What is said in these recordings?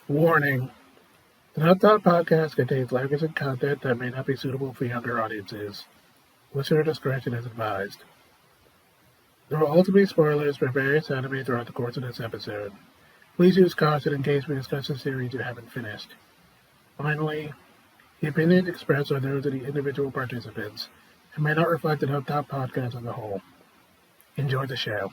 Warning: the Not Thought podcast contains language and content that may not be suitable for younger audiences. Listener discretion is advised. There will also be spoilers for various anime throughout the course of this episode. Please use caution in case we discuss a series you haven't finished. Finally, the opinions expressed are those of the individual participants and may not reflect the Not Thought podcast as a whole. Enjoy the show.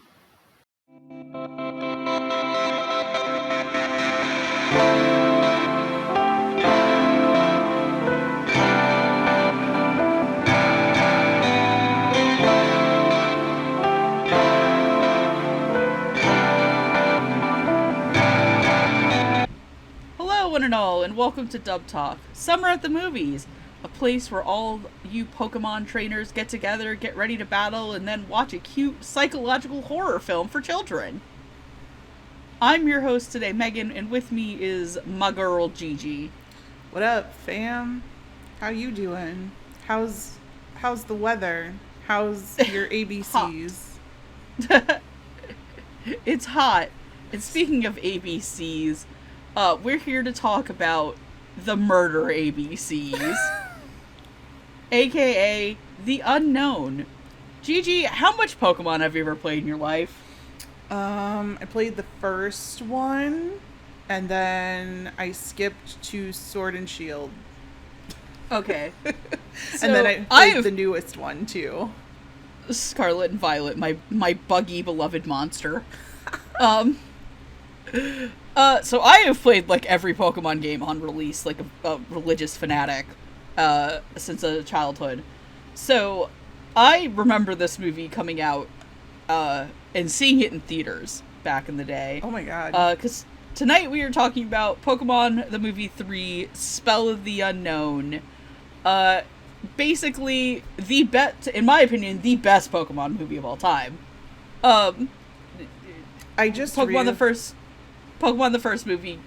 One and all, and welcome to Dub Talk, Summer at the Movies, a place where all you Pokemon trainers get together, get ready to battle, and then watch a cute psychological horror film for children. I'm your host today, Megan, and with me is my girl, Gigi. What up, fam? How you doing? How's the weather? How's your ABCs? It's hot. And speaking of ABCs, we're here to talk about the murder ABCs, aka the Unown. Gigi, how much Pokemon have you ever played in your life? I played the first one, and then I skipped to Sword and Shield. Okay. So and then I played the newest one, too. Scarlet and Violet, my buggy beloved monster. So I have played, like, every Pokemon game on release, like a religious fanatic, since childhood. So, I remember this movie coming out, and seeing it in theaters back in the day. Oh my god. Because tonight we are talking about Pokemon the Movie 3, Spell of the Unown. Basically, in my opinion, the best Pokemon movie of all time. Pokemon the first movie,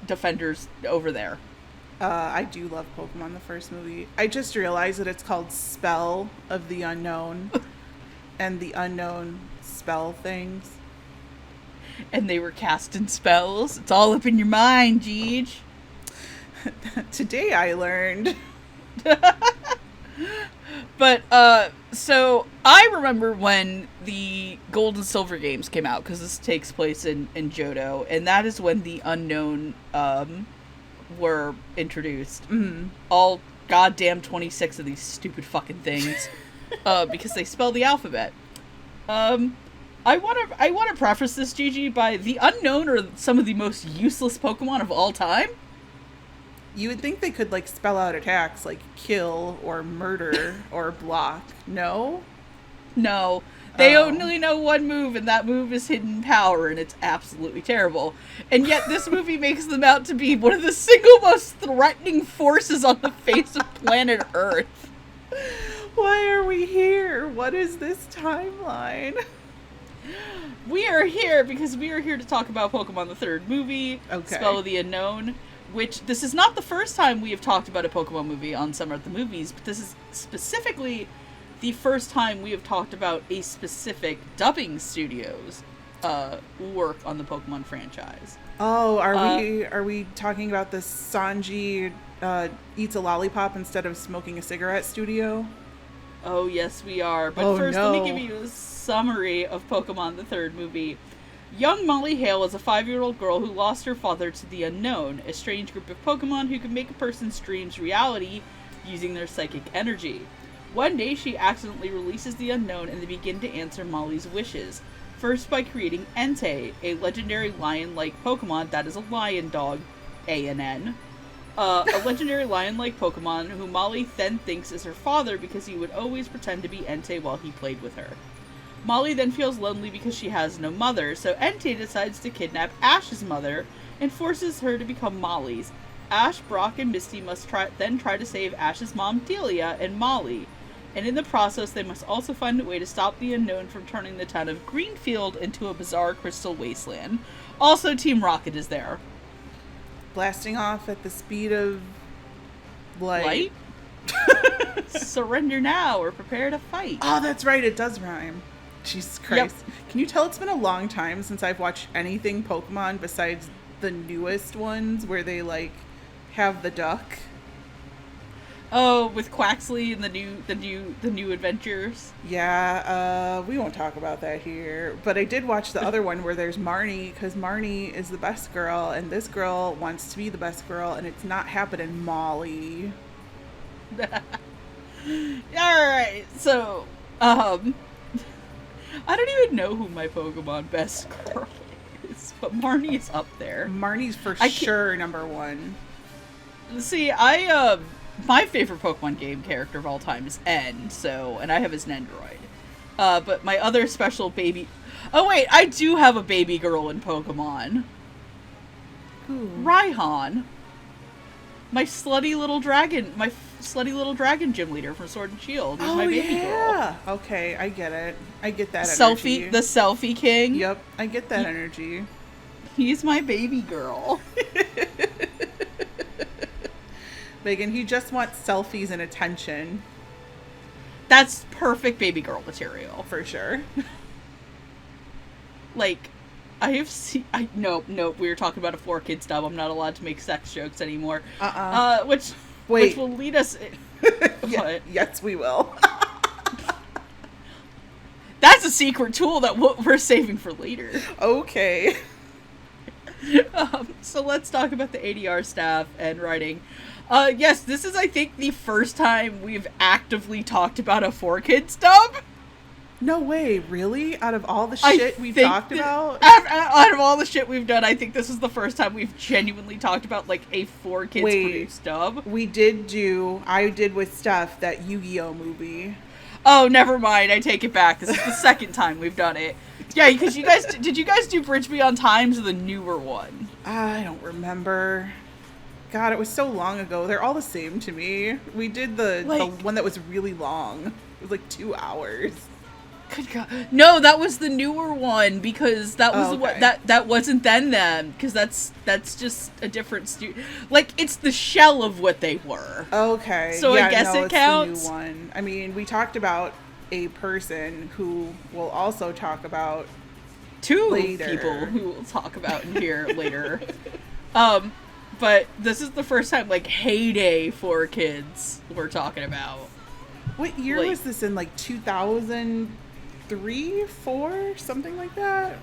defenders over there. I do love Pokemon the first movie. I just realized that it's called Spell of the Unown, and the unknown spell things. And they were casting spells. It's all up in your mind, Gigi. Today I learned. But, so, I remember when the Gold and Silver games came out, because this takes place in Johto, and that is when the Unown, were introduced. Mm-hmm. All goddamn 26 of these stupid fucking things, because they spell the alphabet. I want to preface this, Gigi, by the Unown are some of the most useless Pokemon of all time. You would think they could, like, spell out attacks like kill or murder or block. No? No. They only know one move, and that move is hidden power, and it's absolutely terrible. And yet this movie makes them out to be one of the single most threatening forces on the face of planet Earth. Why are we here? What is this timeline? We are here because we are here to talk about Pokemon the third movie, okay. Spell of the Unown. Which, this is not the first time we have talked about a Pokemon movie on Summer at the Movies, but this is specifically the first time we have talked about a specific dubbing studio's work on the Pokemon franchise. Oh, are we talking about the Sanji eats a lollipop instead of smoking a cigarette studio? Oh, yes, we are. But first, let me give you a summary of Pokemon the third movie. Young Molly Hale is a 5-year-old girl who lost her father to the Unown, a strange group of Pokemon who can make a person's dreams reality using their psychic energy. One day, she accidentally releases the Unown and they begin to answer Molly's wishes. First by creating Entei, a legendary lion-like Pokemon that is a lion dog, A&N. A legendary lion-like Pokemon who Molly then thinks is her father because he would always pretend to be Entei while he played with her. Molly then feels lonely because she has no mother, so Entei decides to kidnap Ash's mother and forces her to become Molly's. Ash, Brock, and Misty must try to save Ash's mom, Delia, and Molly. And in the process, they must also find a way to stop the Unown from turning the town of Greenfield into a bizarre crystal wasteland. Also, Team Rocket is there. Blasting off at the speed of light? Surrender now or prepare to fight. Oh, that's right, it does rhyme. Jesus Christ. Yep. Can you tell it's been a long time since I've watched anything Pokemon besides the newest ones where they like have the duck. Oh, with Quaxley and the new adventures. Yeah, we won't talk about that here. But I did watch the other one where there's Marnie, because Marnie is the best girl, and this girl wants to be the best girl, and it's not happening, Molly. Alright, so, I don't even know who my Pokemon best girl is, but Marnie is up there. Marnie's for sure number one. See, my favorite Pokemon game character of all time is N, and I have as an Android. But my other special baby... Oh wait, I do have a baby girl in Pokemon. Who? Raihan. My slutty little dragon gym leader from Sword and Shield is my baby girl. Okay, I get it. I get that energy. The selfie king. Yep, I get that energy. He's my baby girl. Megan, he just wants selfies and attention. That's perfect baby girl material. For sure. Like, I have seen... No, we were talking about a 4Kids dub. I'm not allowed to make sex jokes anymore. Which will lead us... Yes, we will. That's a secret tool that we're saving for later. Okay. So let's talk about the ADR staff and writing. Yes, this is, I think, the first time we've actively talked about a 4Kids dub. No way, really? Out of all the shit we've talked about? Out of all the shit we've done, I think this is the first time we've genuinely talked about, like, a 4Kids produced dub. I did with Steph, that Yu-Gi-Oh movie. Oh, never mind, I take it back. This is the second time we've done it. Yeah, because did you guys do Bridge Beyond Times or the newer one? I don't remember. God, it was so long ago. They're all the same to me. We did the one that was really long. It was like 2 hours. Good God. No, that was the newer one, because that was that wasn't them, because that's just a different like, it's the shell of what they were. Okay. So yeah, I guess it counts. The new one. I mean, we talked about a person who we'll also talk about two later. People who we'll talk about in here later. But this is the first time, like, heyday 4Kids we're talking about. What year was this in? Like 2003, 4, something like that?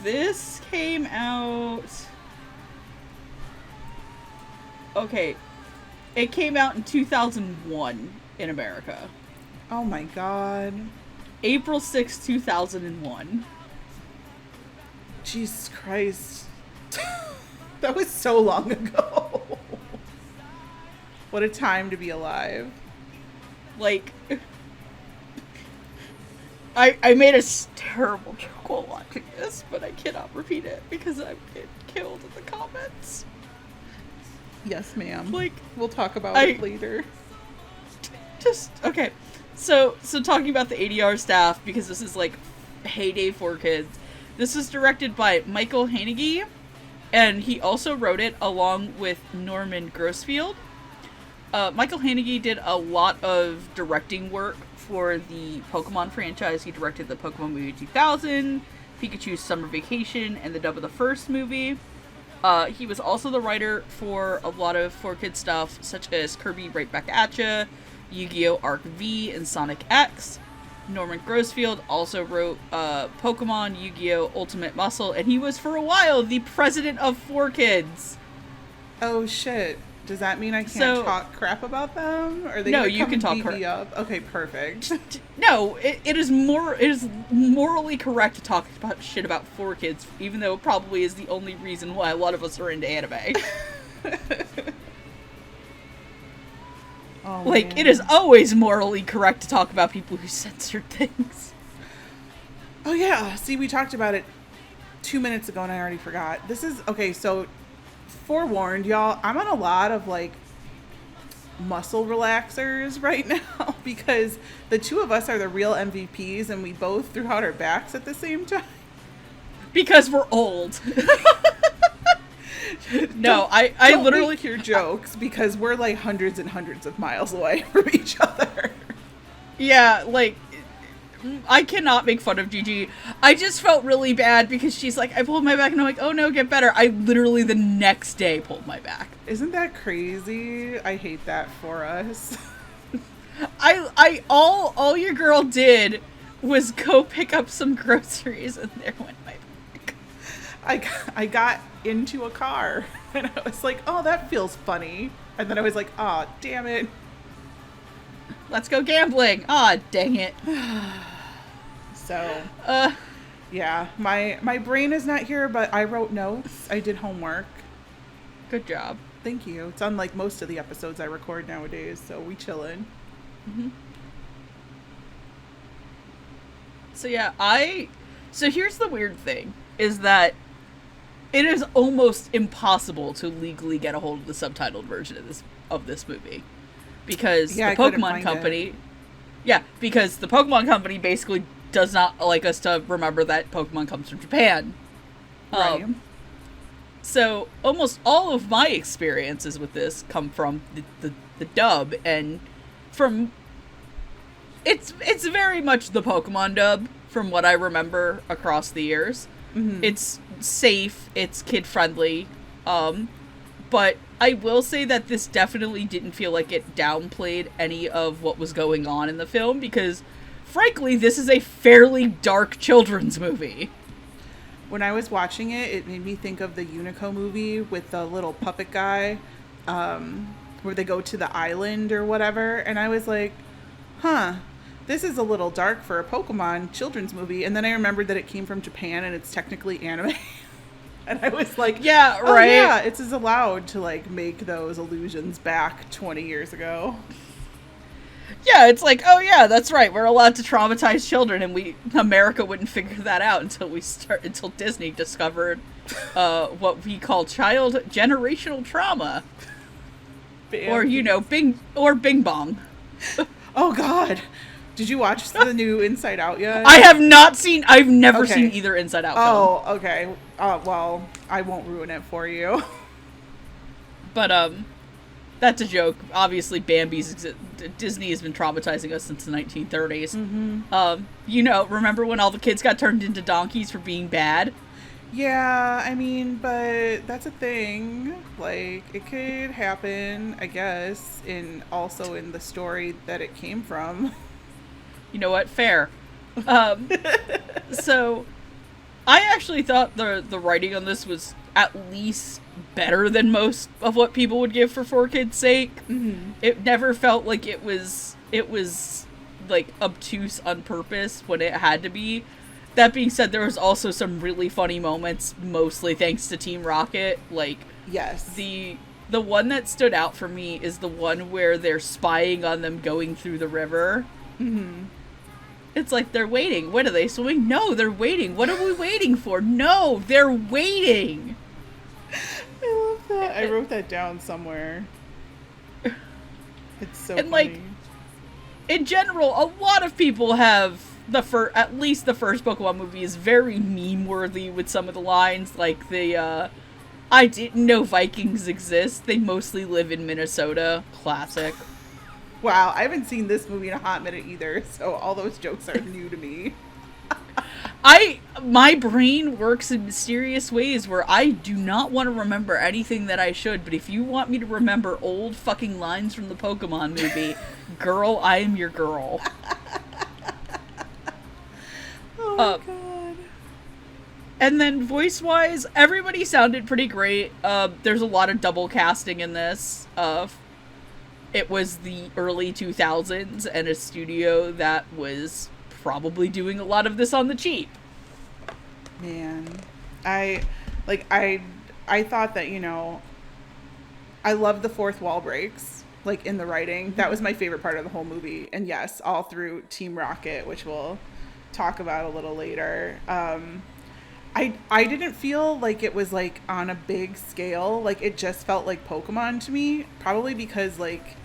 This came out... Okay. It came out in 2001 in America. Oh my God. April 6, 2001. Jesus Christ. That was so long ago. What a time to be alive. Like, I made a terrible joke while watching this, but I cannot repeat it because I'm getting killed in the comments. Yes, ma'am. Like, we'll talk about it later. Just, okay. So talking about the ADR staff, because this is like heyday 4Kids. This is directed by Michael Haneke, and he also wrote it along with Norman Grossfield. Michael Haneke did a lot of directing work for the Pokemon franchise. He directed the Pokemon movie 2000, Pikachu's Summer Vacation, and the dub of the first movie. He was also the writer for a lot of 4Kids stuff, such as Kirby Right Back At Ya, Yu-Gi-Oh! Arc V, and Sonic X. Norman Grossfield also wrote Pokemon, Yu-Gi-Oh! Ultimate Muscle, and he was for a while the president of 4Kids. Oh shit. Does that mean I can't talk crap about them? Or they you can talk crap. Up? Okay, perfect. No, it is morally correct to talk about shit about 4Kids, even though it probably is the only reason why a lot of us are into anime. Oh, like, man. it is always morally correct to talk about people who censor things. Oh yeah, see, we talked about it 2 minutes ago and I already forgot. This is, okay, so forewarned, y'all, I'm on a lot of, like, muscle relaxers right now because the two of us are the real MVPs and we both threw out our backs at the same time. Because we're old. No, I don't literally make your jokes because we're like hundreds and hundreds of miles away from each other. Yeah, like, I cannot make fun of Gigi. I just felt really bad because she's like, I pulled my back, and I'm like, oh no, get better. I literally the next day pulled my back. Isn't that crazy? I hate that for us. All your girl did was go pick up some groceries, and there went my back. I got into a car, and I was like, oh, that feels funny. And then I was like, oh, damn it. Let's go gambling. Aw, dang it. So, yeah, my brain is not here, but I wrote notes. I did homework. Good job. Thank you. It's unlike most of the episodes I record nowadays, so we chillin'. Mm-hmm. So here's the weird thing, is that it is almost impossible to legally get a hold of the subtitled version of this movie. Because the Pokemon Company... Yeah, because the Pokemon Company basically does not like us to remember that Pokemon comes from Japan. Right. So almost all of my experiences with this come from the dub, and from... It's very much the Pokemon dub, from what I remember across the years. Mm-hmm. It's safe, it's kid-friendly, but I will say that this definitely didn't feel like it downplayed any of what was going on in the film, because, frankly, this is a fairly dark children's movie. When I was watching it, it made me think of the Unico movie with the little puppet guy, where they go to the island or whatever, and I was like, huh, this is a little dark for a Pokemon children's movie. And then I remembered that it came from Japan and it's technically anime. And I was like, yeah, right. Oh, yeah, it's allowed to like make those illusions back 20 years ago. Yeah, it's like, oh yeah, that's right. We're allowed to traumatize children, and America wouldn't figure that out until Disney discovered what we call child generational trauma. Or Bing Bong. Oh God. Did you watch the new Inside Out yet? I've never seen either Inside Out film. Oh, okay. Well, I won't ruin it for you. But, that's a joke. Obviously, Disney has been traumatizing us since the 1930s. Mm-hmm. Remember when all the kids got turned into donkeys for being bad? Yeah, I mean, but that's a thing. Like, it could happen, I guess, also in the story that it came from. You know what? Fair. So, I actually thought the writing on this was at least better than most of what people would give for 4Kids' sake. Mm-hmm. It never felt like it was like obtuse on purpose when it had to be. That being said, there was also some really funny moments, mostly thanks to Team Rocket. Like, yes, the one that stood out for me is the one where they're spying on them going through the river. Mm-hmm. It's like, they're waiting. What, are they swimming? No, they're waiting. What are we waiting for? No, they're waiting. I love that. I wrote that down somewhere. It's so funny. Like, in general, a lot of people have at least the first Pokemon movie is very meme-worthy with some of the lines, like I didn't know Vikings exist. They mostly live in Minnesota. Classic. Wow, I haven't seen this movie in a hot minute either, so all those jokes are new to me. My brain works in mysterious ways where I do not want to remember anything that I should, but if you want me to remember old fucking lines from the Pokemon movie, girl, I am your girl. Oh my God. And then voice-wise, everybody sounded pretty great. There's a lot of double casting in this. It was the early 2000s and a studio that was probably doing a lot of this on the cheap. Man, I thought that, I love the fourth wall breaks, like, in the writing. That was my favorite part of the whole movie. And yes, all through Team Rocket, which we'll talk about a little later. I didn't feel like it was, like, on a big scale. Like, it just felt like Pokemon to me, probably because, like,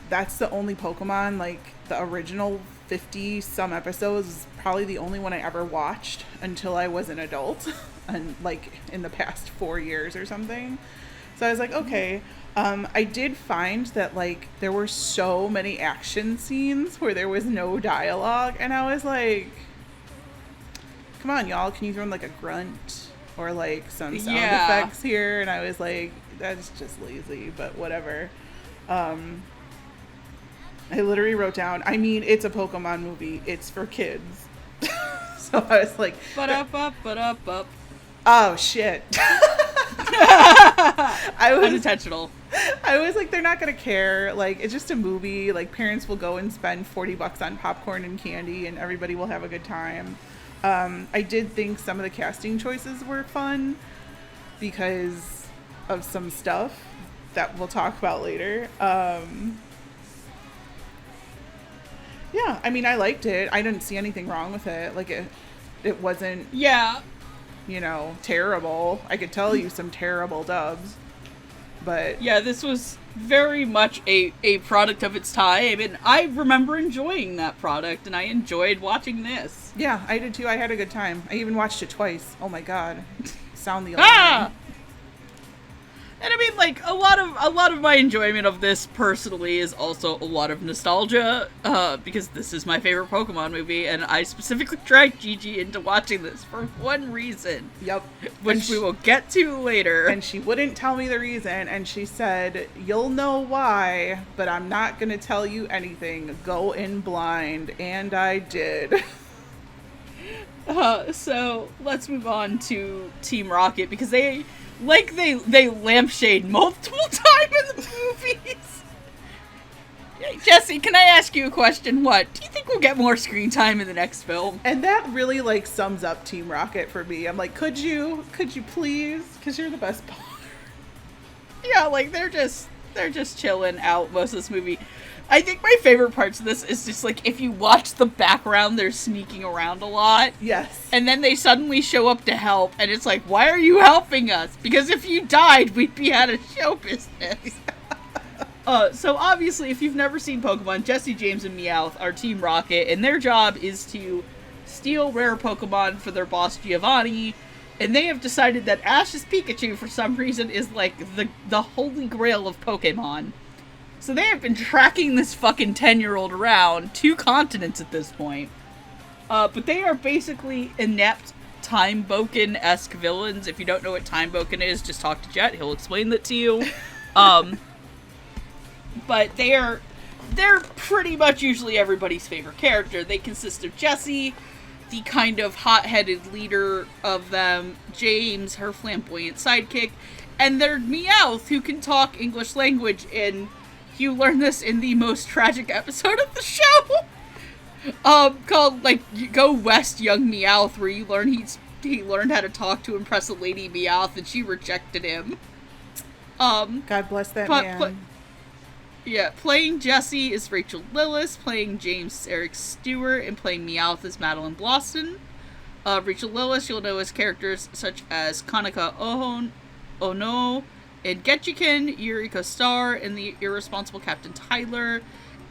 that's the only Pokemon, like, the original 50 some episodes is probably the only one I ever watched until I was an adult. and like in the past 4 years or something. So I was like, okay. I did find that like there were so many action scenes where there was no dialogue, and I was like, come on, y'all, can you throw in like a grunt or like some sound effects here? And I was like, that's just lazy, but whatever. I literally wrote down, I mean, it's a Pokemon movie, it's for kids. So I was like, Ba-da-ba-ba-da-ba. oh shit. I was unintentional. I was like, they're not gonna care. Like, it's just a movie. Like, parents will go and spend $40 on popcorn and candy, and everybody will have a good time. I did think some of the casting choices were fun because of some stuff that we'll talk about later. Yeah, I mean, I liked it. I didn't see anything wrong with it. Like, it wasn't, you know, terrible. I could tell you some terrible dubs. But yeah, this was very much a product of its time, and I remember enjoying that product, and I enjoyed watching this. Yeah, I did too. I had a good time. I even watched it twice. Oh my god. Sound the alarm. And I mean, like, a lot of my enjoyment of this personally is also a lot of nostalgia, because this is my favorite Pokemon movie, and I specifically dragged Gigi into watching this for one reason. Yep. Which we will get to later. And she wouldn't tell me the reason, and she said, you'll know why, but I'm not gonna tell you anything. Go in blind. And I did. So, let's move on to Team Rocket, because they lampshade multiple times in the movies. Hey, Jesse, can I ask you a question? What? Do you think we'll get more screen time in the next film? And that really, like, sums up Team Rocket for me. I'm like, could you please? Because you're the best part. Yeah, like, they're just chilling out most of this movie. I think my favorite parts of this is just, like, if you watch the background, they're sneaking around a lot. Yes. And then they suddenly show up to help, and it's like, why are you helping us? Because if you died, we'd be out of show business. So obviously, if you've never seen Pokemon, Jesse, James, and Meowth are Team Rocket, and their job is to steal rare Pokemon for their boss, Giovanni, and they have decided that Ash's Pikachu, for some reason, is, like, the holy grail of Pokemon. So they have been tracking this fucking 10-year-old around 2 continents at this point. But they are basically inept Time Boken-esque villains. If you don't know what Time Boken is, just talk to Jet. He'll explain that to you. But they're pretty much usually everybody's favorite character. They consist of Jessie, the kind of hot-headed leader of them, James, her flamboyant sidekick, and their Meowth, who can talk English language, and you learn this in the most tragic episode of the show, called, like, Go West, Young Meowth, where you learn he learned how to talk to impress a lady Meowth, and she rejected him. God bless that man. Playing Jessie is Rachel Lillis, playing James is Eric Stewart, and playing Meowth is Madeline Bloston. Rachel Lillis you'll know as characters such as Kanaka Ono, and Getchiken, Yuriko Star, and the irresponsible Captain Tyler,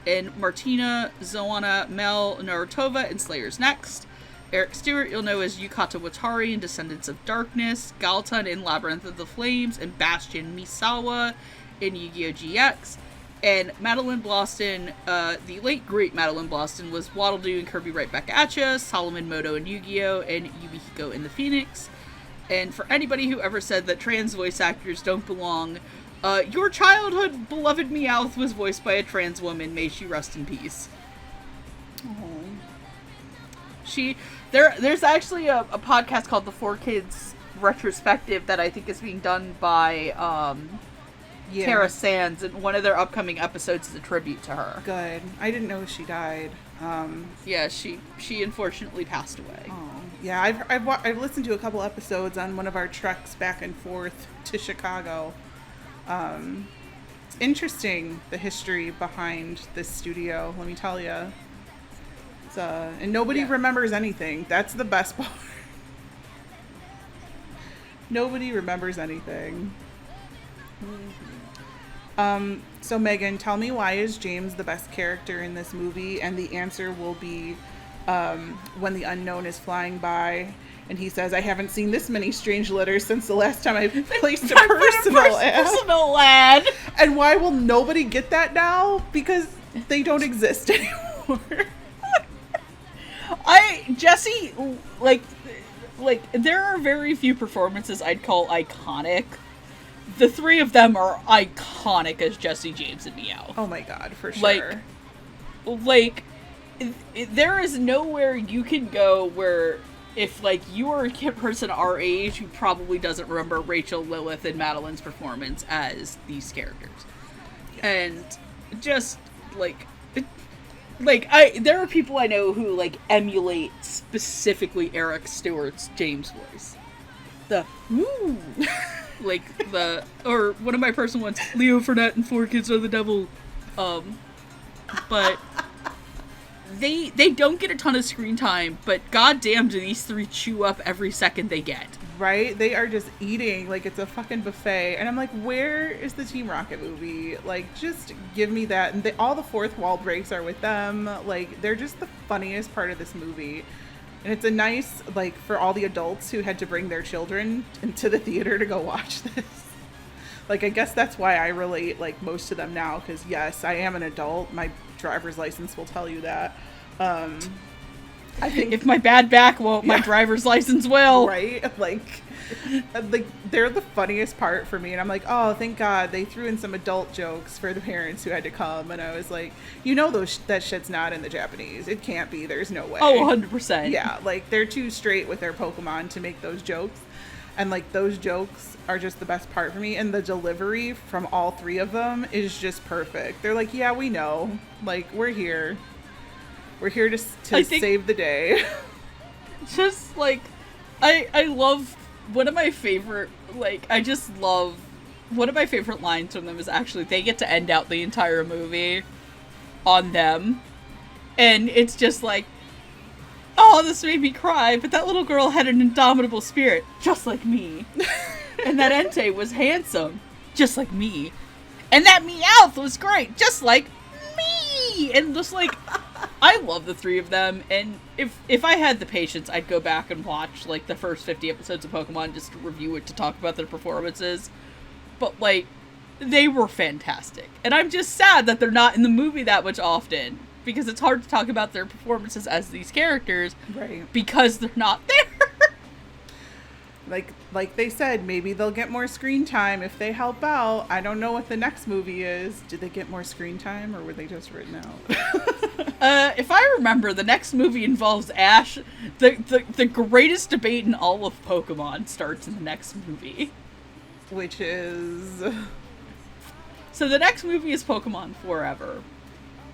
and Martina, Zoana, Mel, Narutova, and Slayer's Next. Eric Stewart you'll know as Yukata Watari in Descendants of Darkness, Galton in Labyrinth of the Flames, and Bastion Misawa in Yu-Gi-Oh! GX. And Madeline Bloston, the late great Madeline Bloston, was Waddle Doo and Kirby Right Back At Ya, Solomon Moto in Yu-Gi-Oh! And Yumihiko in The Phoenix. And for anybody who ever said that trans voice actors don't belong, your childhood beloved Meowth was voiced by a trans woman. May she rest in peace. There's actually a podcast called The 4Kids Retrospective that I think is being done by Tara Sands, and one of their upcoming episodes is a tribute to her. Good. I didn't know she died. Yeah, she unfortunately passed away. Oh. Yeah, I've listened to a couple episodes on one of our treks back and forth to Chicago. It's interesting, the history behind this studio, let me tell you. And nobody remembers anything. That's the best part. Nobody remembers anything. So Megan, tell me, why is James the best character in this movie? And the answer will be when the unknown is flying by And he says, I haven't seen this many strange letters since the last time I placed a personal ad. And why will nobody get that now? Because they don't exist anymore. Jesse, like, there are very few performances I'd call iconic. The three of them are iconic as Jesse, James, and Meow. Oh my god, for sure. There is nowhere you can go where, if, like, you are a person our age who probably doesn't remember Rachel, Lilith, and Madeline's performance as these characters. Yeah. And just, there are people I know who, like, emulate specifically Eric Stewart's James voice. The, woo! Or one of my personal ones, Leo Burnett and 4 Kids Are the Devil. But they don't get a ton of screen time, but goddamn do these three chew up every second they get. Right? They are just eating like it's a fucking buffet. And I'm like, where is the Team Rocket movie? Like, just give me that. And all the fourth wall breaks are with them. Like, they're just the funniest part of this movie. And it's a nice, like, for all the adults who had to bring their children into the theater to go watch this. Like, I guess that's why I relate, like, most to them now. Because, yes, I am an adult. My driver's license will tell you that. I think if my bad back won't, my driver's license will. Right? Like, they're the funniest part for me. And I'm like, oh, thank God they threw in some adult jokes for the parents who had to come. And I was like, that shit's not in the Japanese. It can't be. There's no way. Oh, 100%. Yeah, like, they're too straight with their Pokemon to make those jokes. And, like, those jokes are just the best part for me. And the delivery from all three of them is just perfect. They're like, yeah, we know. Like, we're here. We're here to save the day. Just, like, I love, one of my favorite lines from them is actually, they get to end out the entire movie on them. And it's just like, oh, this made me cry, but that little girl had an indomitable spirit, just like me. And that Entei was handsome, just like me. And that Meowth was great, just like me. And just like, I love the three of them, and if I had the patience, I'd go back and watch, like, the first 50 episodes of Pokemon just to review it, to talk about their performances. But, like, they were fantastic. And I'm just sad that they're not in the movie that much often, because it's hard to talk about their performances as these characters, right? Because they're not there. Like they said, maybe they'll get more screen time if they help out. I don't know what the next movie is. Did they get more screen time, or were they just written out? If I remember, the next movie involves Ash. The greatest debate in all of Pokemon starts in the next movie. Which is... So the next movie is Pokemon Forever.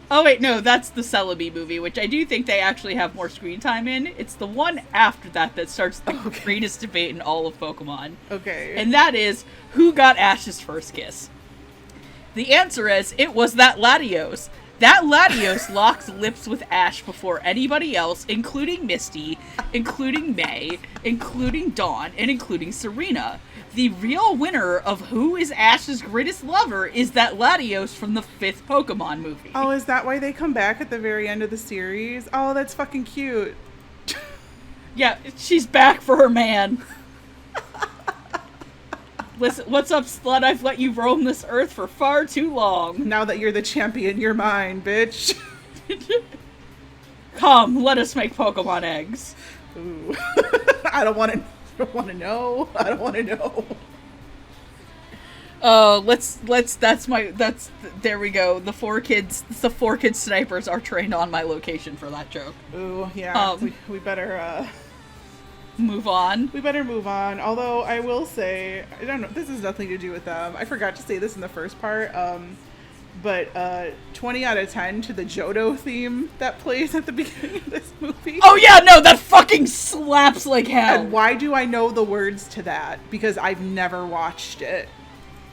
Oh wait, no, that's the Celebi movie, which I do think they actually have more screen time in. It's the one after that starts the greatest debate in all of Pokemon. Okay. And that is, who got Ash's first kiss? The answer is, it was that Latios. That Latios locked lips with Ash before anybody else, including Misty, including May, including Dawn, and including Serena. The real winner of who is Ash's greatest lover is that Latios from the 5th Pokemon movie. Oh, is that why they come back at the very end of the series? Oh, that's fucking cute. Yeah, she's back for her man. Listen, what's up, slut? I've let you roam this earth for far too long. Now that you're the champion, you're mine, bitch. Come, let us make Pokemon eggs. Ooh. I don't want to know. I don't want to know. There we go. The 4 kids snipers are trained on my location for that joke. Ooh, yeah. We better, move on. We better move on. Although I will say, I don't know, this has nothing to do with them. I forgot to say this in the first part. But 20 out of 10 to the Johto theme that plays at the beginning of this movie. Oh yeah, no, that fucking slaps like hell. And why do I know the words to that? Because I've never watched it.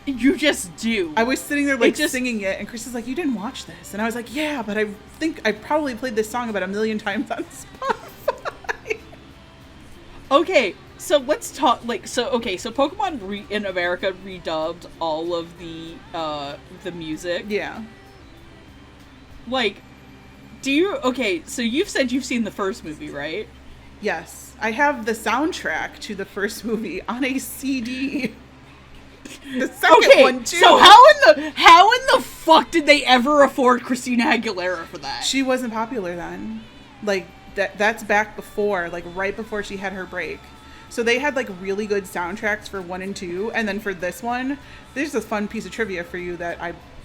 You just do. I was sitting there like singing it, and Chris is like, "You didn't watch this," and I was like, "Yeah, but I think I probably played this song about 1,000,000 times on Spotify." Okay, so let's talk. So Pokemon in America redubbed all of the music. Yeah. Like, so you've said you've seen the first movie, right? Yes. I have the soundtrack to the first movie on a CD. The second one too. So how in the fuck did they ever afford Christina Aguilera for that? She wasn't popular then. Like that's back before, like right before she had her break. So they had like really good soundtracks for 1 and 2, and then for this one, there's a fun piece of trivia for you that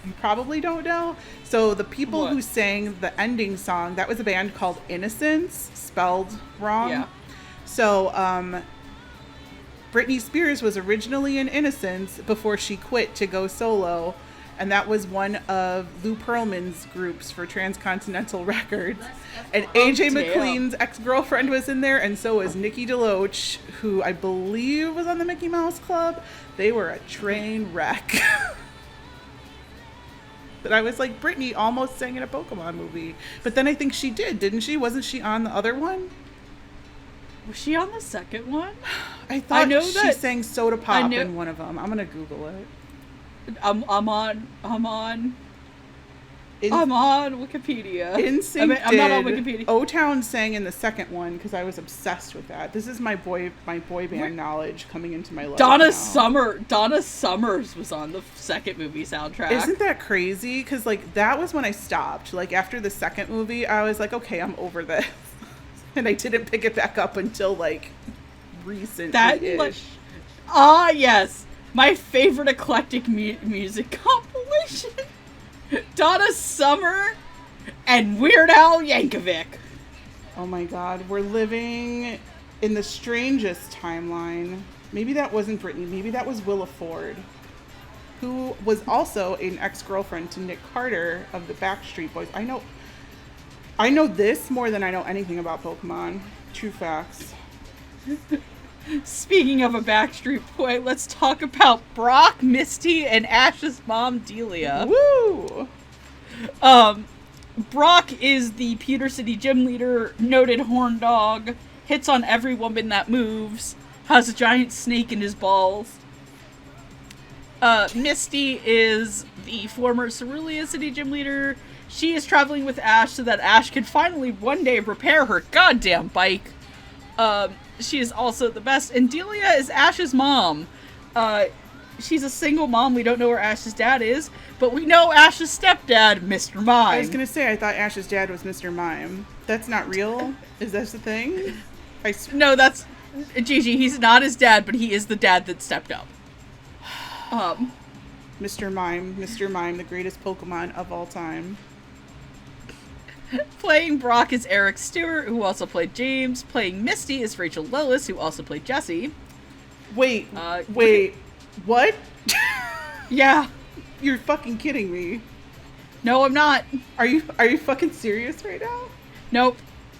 you probably don't know. So the people who sang the ending song, that was a band called Innocence, spelled wrong. Yeah. So Britney Spears was originally in Innocence before she quit to go solo, and that was one of Lou Pearlman's groups for Transcontinental Records. And AJ McLean's ex-girlfriend was in there, and so was Nikki DeLoach, who I believe was on the Mickey Mouse Club. They were a train wreck. But I was like, Britney almost sang in a Pokemon movie. But then I think she did, didn't she? Wasn't she on the other one? Was she on the second one? I thought she sang Soda Pop in one of them. I'm gonna Google it. I'm on Wikipedia. NSYNC I'm not on Wikipedia. O-Town sang in the second one because I was obsessed with that. This is my boy band knowledge coming into my life. Donna Summers was on the second movie soundtrack. Isn't that crazy? Because like that was when I stopped. Like after the second movie, I was like, okay, I'm over this. And I didn't pick it back up until like recently. Yes, my favorite eclectic music compilation: Donna Summer and Weird Al Yankovic. Oh my God, we're living in the strangest timeline. Maybe that wasn't Britney. Maybe that was Willa Ford, who was also an ex-girlfriend to Nick Carter of the Backstreet Boys. I know this more than I know anything about Pokemon. True facts. Speaking of a Backstreet Boy, let's talk about Brock, Misty, and Ash's mom, Delia. Woo! Brock is the Pewter City gym leader, noted horn dog, hits on every woman that moves, has a giant snake in his balls. Misty is the former Cerulean City gym leader. She is traveling with Ash so that Ash can finally one day repair her goddamn bike. She is also the best. And Delia is Ash's mom. She's a single mom. We don't know where Ash's dad is, but we know Ash's stepdad, Mr. Mime. I was going to say, I thought Ash's dad was Mr. Mime. That's not real? Is that the thing? No, that's... Gigi, he's not his dad, but he is the dad that stepped up. Mr. Mime, the greatest Pokemon of all time. Playing Brock is Eric Stewart, who also played James. Playing Misty is Rachel Lillis, who also played Jessie. Wait, what? Yeah. You're fucking kidding me. No, I'm not. Are you fucking serious right now? Nope.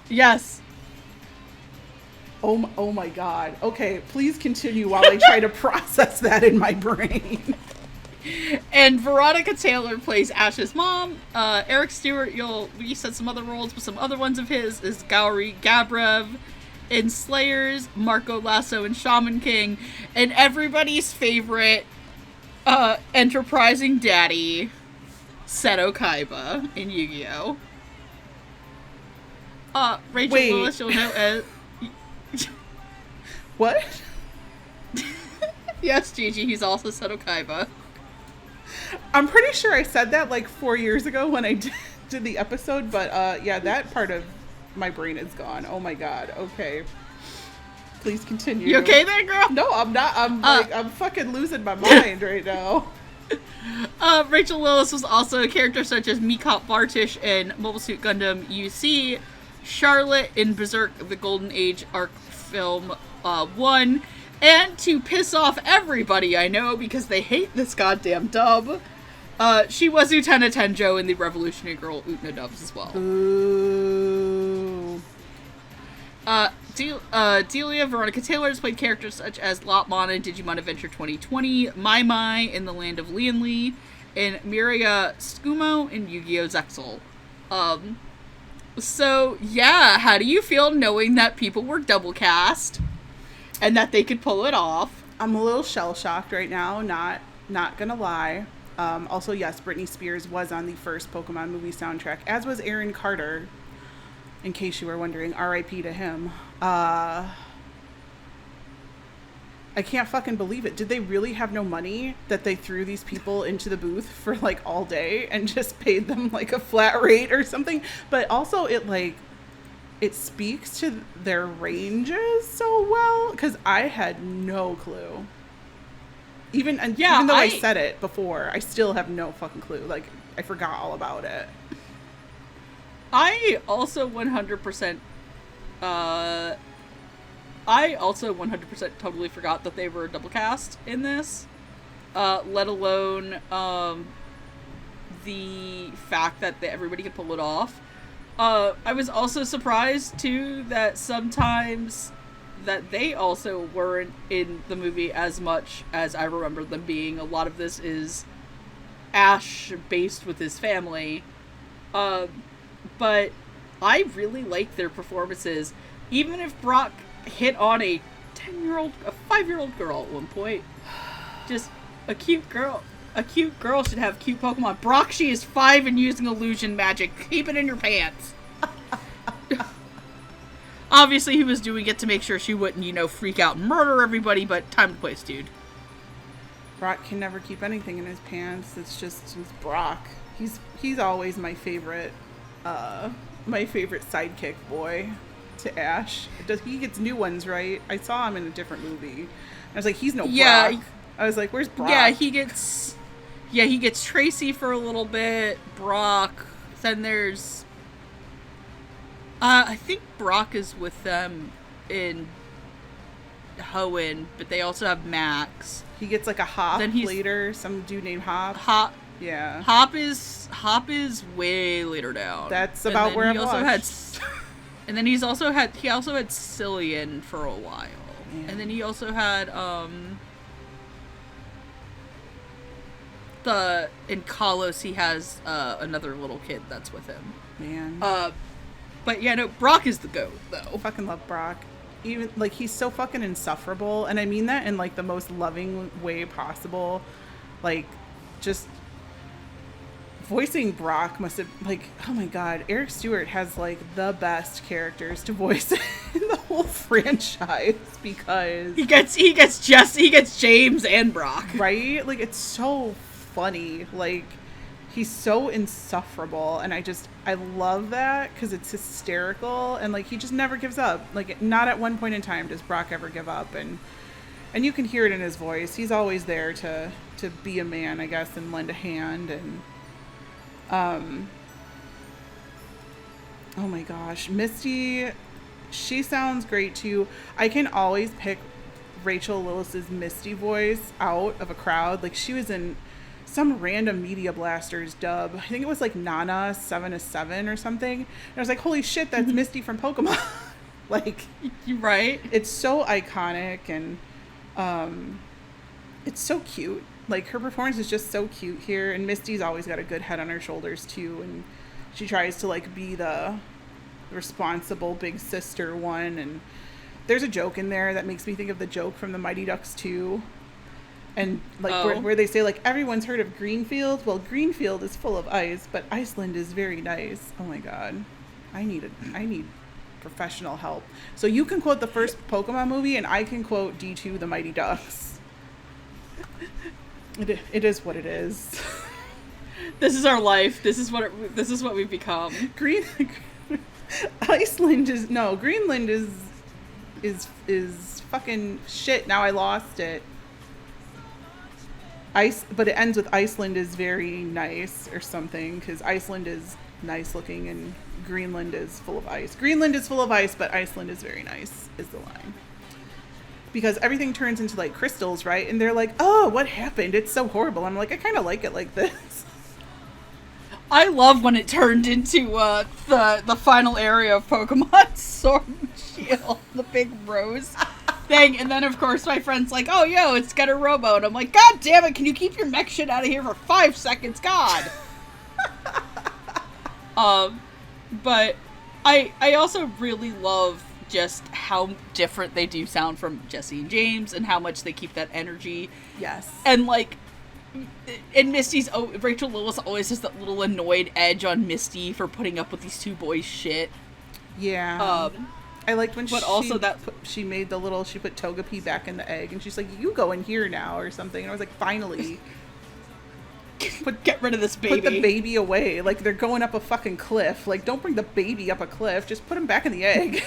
Yes. Oh my God. Okay, please continue while I try to process that in my brain. And Veronica Taylor plays Ash's mom. Eric Stewart, you said some other roles, but some other ones of his is Gowri Gabrev in Slayers, Marco Lasso in Shaman King, and everybody's favorite enterprising daddy, Seto Kaiba in Yu-Gi-Oh! Rachel Lillis, you'll know as... What? Yes, Gigi, he's also Seto Kaiba. I'm pretty sure I said that like 4 years ago when I did the episode, but yeah, that part of my brain is gone. Oh my God. Okay. Please continue. You okay there, girl? No, I'm not. I'm fucking losing my mind right now. Rachel Lillis was also a character such as Mikot Bartish in Mobile Suit Gundam UC, Charlotte in Berserk the Golden Age arc film 1, and to piss off everybody I know because they hate this goddamn dub, she was Lieutenant Tenjo in the Revolutionary Girl Utena dubs as well. Ooh. Delia Veronica Taylor has played characters such as Lopmon in Digimon Adventure 2020, Mai Mai in The Land of Lianli, and Miria Skumo in Yu-Gi-Oh! Zexal. So, yeah, how do you feel knowing that people were double cast and that they could pull it off? I'm a little shell-shocked right now, not gonna lie. Also, yes, Britney Spears was on the first Pokemon movie soundtrack, as was Aaron Carter. in case you were wondering, R.I.P. to him. I can't fucking believe it. Did they really have no money that they threw these people into the booth for like all day and just paid them like a flat rate or something? But also it speaks to their ranges so well, because I had no clue. Even though I said it before, I still have no fucking clue. Like, I forgot all about it. I also 100% totally forgot that they were double cast in this, let alone the fact that everybody could pull it off. I was also surprised, too, that sometimes that they also weren't in the movie as much as I remember them being. A lot of this is Ash based with his family. But I really like their performances. Even if Brock hit on a 5-year-old girl at one point. Just a cute girl. A cute girl should have cute Pokemon. Brock, she is 5 and using illusion magic. Keep it in your pants. Obviously, he was doing it to make sure she wouldn't, freak out and murder everybody, but time to place, dude. Brock can never keep anything in his pants. It's Brock. He's always my favorite sidekick boy to Ash. He gets new ones, right? I saw him in a different movie. I was like, he's no Brock. I was like, where's Brock? Yeah, he gets Tracy for a little bit, Brock. Then there's I think Brock is with them in Hoenn, but they also have Max. He gets like a Hop later, some dude named Hop. Yeah. Hop is way later down. That's about where I'm watched. And then he also had Cillian for a while. Yeah. And then he also had in Kalos he has another little kid that's with him. Man. But yeah, no, Brock is the GOAT, though. I fucking love Brock. Even, like, he's so fucking insufferable. And I mean that in, like, the most loving way possible. Like, just voicing Brock must have, like, oh my god, Eric Stewart has, like, the best characters to voice in the whole franchise, because he gets James and Brock. Right? Like, it's so funny. Like, he's so insufferable, and I love that, because it's hysterical, and like, he just never gives up. Like, not at one point in time does Brock ever give up, and you can hear it in his voice. He's always there to be a man, I guess, and lend a hand. And oh my gosh, Misty, she sounds great too. I can always pick Rachel Lillis's Misty voice out of a crowd. Like, she was in some random Media Blasters dub. I think it was like Nana 7-7 or something. And I was like, holy shit, that's Misty from Pokemon. Like, you're right. It's so iconic, and it's so cute. Like, her performance is just so cute here, and Misty's always got a good head on her shoulders too, and she tries to like be the responsible big sister one. And there's a joke in there that makes me think of the joke from the Mighty Ducks 2. And like where they say, like, everyone's heard of Greenfield. Well, Greenfield is full of ice, but Iceland is very nice. Oh my god, I need professional help. So you can quote the first Pokemon movie, and I can quote D2 the Mighty Ducks. It is what it is. This is our life. This is what we've become. Greenland is fucking shit. Now I lost it. But it ends with Iceland is very nice or something, because Iceland is nice looking and Greenland is full of ice. Greenland is full of ice, but Iceland is very nice, is the line. Because everything turns into like crystals, right? And they're like, oh, what happened? It's so horrible. I'm like, I kind of like it like this. I love when it turned into the final area of Pokemon Sword and Shield, the big rose thing. And then, of course, my friend's like, oh, yo, it's got a Robo. And I'm like, god damn it, can you keep your mech shit out of here for 5 seconds? God. But I also really love just how different they do sound from Jesse and James, and how much they keep that energy. Yes. And like, and Rachel Lillis always has that little annoyed edge on Misty for putting up with these two boys' shit. Yeah. I liked when but she made she put Togepi back in the egg, and she's like, you go in here now, or something. And I was like, finally. Get rid of this baby. Put the baby away. Like, they're going up a fucking cliff. Like, don't bring the baby up a cliff. Just put him back in the egg.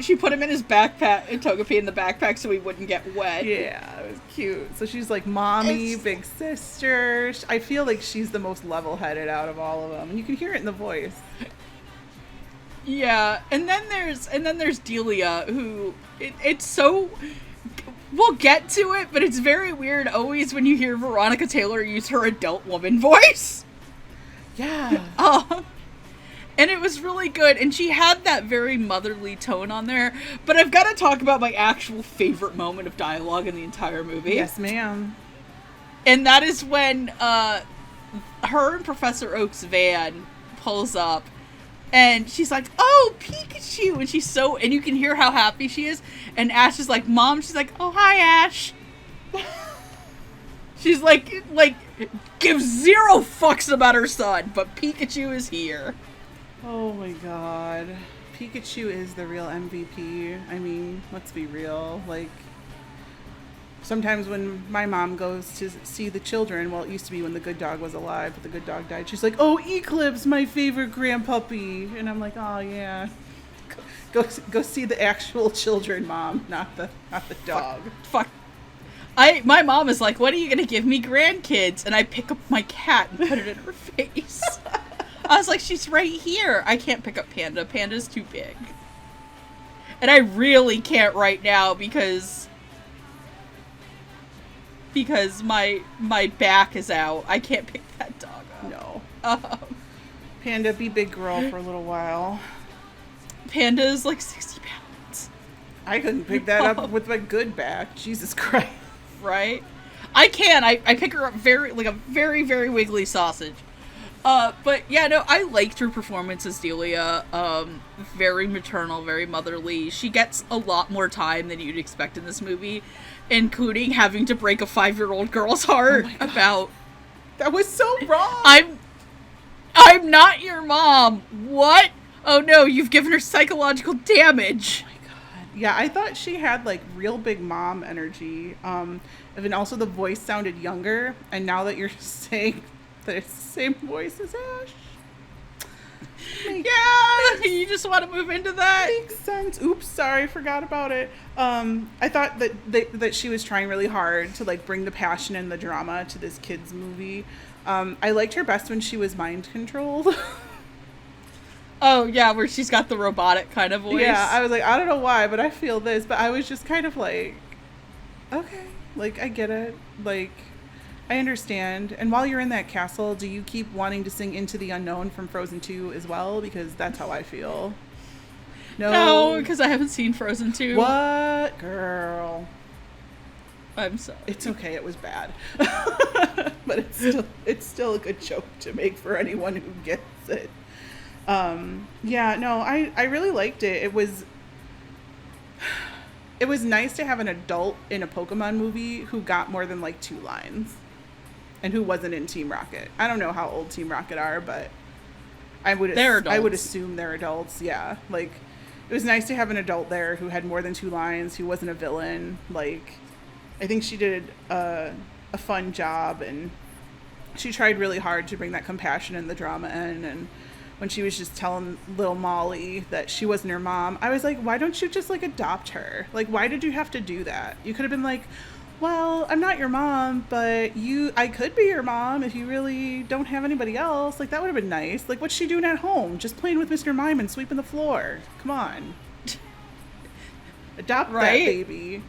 She put him in his backpack, and Togepi in the backpack so he wouldn't get wet. Yeah, it was cute. So she's like mommy, big sister. I feel like she's the most level-headed out of all of them, and you can hear it in the voice. Yeah, and then there's Delia, who it's so. We'll get to it, but it's very weird always when you hear Veronica Taylor use her adult woman voice. Yeah. And it was really good, and she had that very motherly tone on there. But I've got to talk about my actual favorite moment of dialogue in the entire movie. Yes, ma'am. And that is when her and Professor Oak's van pulls up, and she's like, oh, Pikachu! And you can hear how happy she is. And Ash is like, Mom, she's like, oh, hi, Ash. She's like, gives zero fucks about her son, but Pikachu is here. Oh my god. Pikachu is the real MVP. I mean, let's be real. Like, sometimes when my mom goes to see the children, well, it used to be when the good dog was alive, but the good dog died, she's like, oh, Eclipse, my favorite grandpuppy. And I'm like, oh, yeah. Go see the actual children, Mom, not the dog. Fuck. My mom is like, when are you going to give me grandkids? And I pick up my cat and put it in her face. I was like, she's right here. I can't pick up Panda. Panda's too big. And I really can't right now because my back is out. I can't pick that dog up. No. Panda, be big girl for a little while. Panda is like 60 pounds. I couldn't pick that up with my good back. Jesus Christ. Right? I can. I pick her up like a very, very wiggly sausage. But yeah, no, I liked her performance as Delia. Very maternal, very motherly. She gets a lot more time than you'd expect in this movie, including having to break a 5-year-old girl's heart about. That was so wrong. I'm not your mom. What? Oh no, you've given her psychological damage. Oh my god. Yeah, I thought she had like real big mom energy. And also the voice sounded younger. And now that you're saying that it's the same voice as Ash. Yeah, you just want to move into that? Makes sense. Oops, sorry, forgot about it. I thought that she was trying really hard to like bring the passion and the drama to this kid's movie. I liked her best when she was mind controlled. Oh yeah, where she's got the robotic kind of voice. Yeah, I was like, I don't know why, but I feel this. But I was just kind of like, okay, like I get it, like I understand. And while you're in that castle, do you keep wanting to sing Into the Unknown from Frozen 2 as well? Because that's how I feel. No, because I haven't seen Frozen 2. What? Girl. I'm sorry. It's okay, it was bad. But it's still a good joke to make for anyone who gets it. Yeah, no, I really liked it. It was nice to have an adult in a Pokemon movie who got more than like 2 lines and who wasn't in Team Rocket. I don't know how old Team Rocket are, but I would assume they're adults. Yeah. Like it was nice to have an adult there who had more than 2 lines, who wasn't a villain. Like I think she did a fun job, and she tried really hard to bring that compassion and the drama in. And when she was just telling little Molly that she wasn't her mom, I was like, why don't you just like adopt her? Like, why did you have to do that? You could have been like, well, I'm not your mom, but I could be your mom if you really don't have anybody else. Like, that would have been nice. Like, what's she doing at home? Just playing with Mr. Mime and sweeping the floor. Come on. Adopt that baby.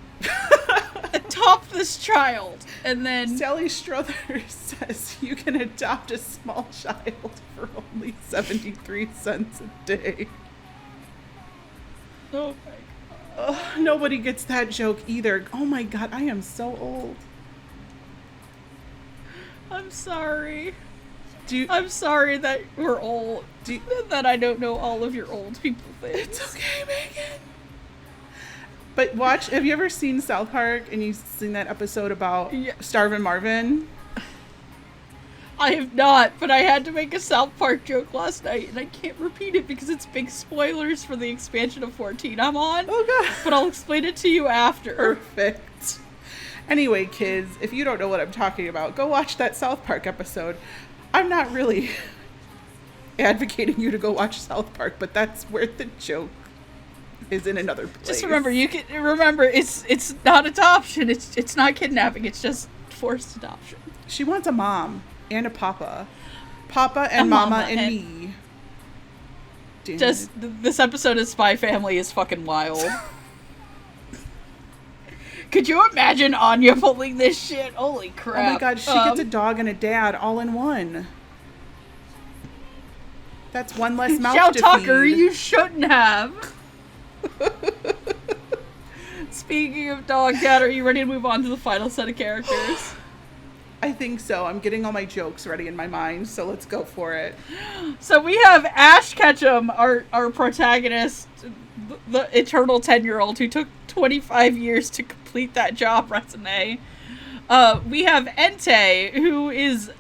Adopt this child. And then Sally Struthers says you can adopt a small child for only 73 cents a day. Oh my god. Nobody gets that joke either. Oh my god, I am so old. I'm sorry. I'm sorry that we're old. That I don't know all of your old people things. It's okay, Megan. But have you ever seen South Park and you've seen that episode about Starvin' Marvin? I have not, but I had to make a South Park joke last night, and I can't repeat it because it's big spoilers for the expansion of 14 I'm on. Oh, God. But I'll explain it to you after. Perfect. Anyway, kids, if you don't know what I'm talking about, go watch that South Park episode. I'm not really advocating you to go watch South Park, but that's where the joke is in another place. Just remember, it's not adoption. It's not kidnapping. It's just forced adoption. She wants a mom and a papa. Papa and mama and me. Damn just it. This episode of Spy Family is fucking wild. Could you imagine Anya pulling this shit? Holy crap. Oh my god, she gets a dog and a dad all in one. That's one less mouth Chow to Tucker, feed. you shouldn't have. Speaking of dog dad, are you ready to move on to the final set of characters? I think so. I'm getting all my jokes ready in my mind, so let's go for it. So we have Ash Ketchum, our protagonist, the eternal 10-year-old who took 25 years to complete that job resume. We have Entei, who is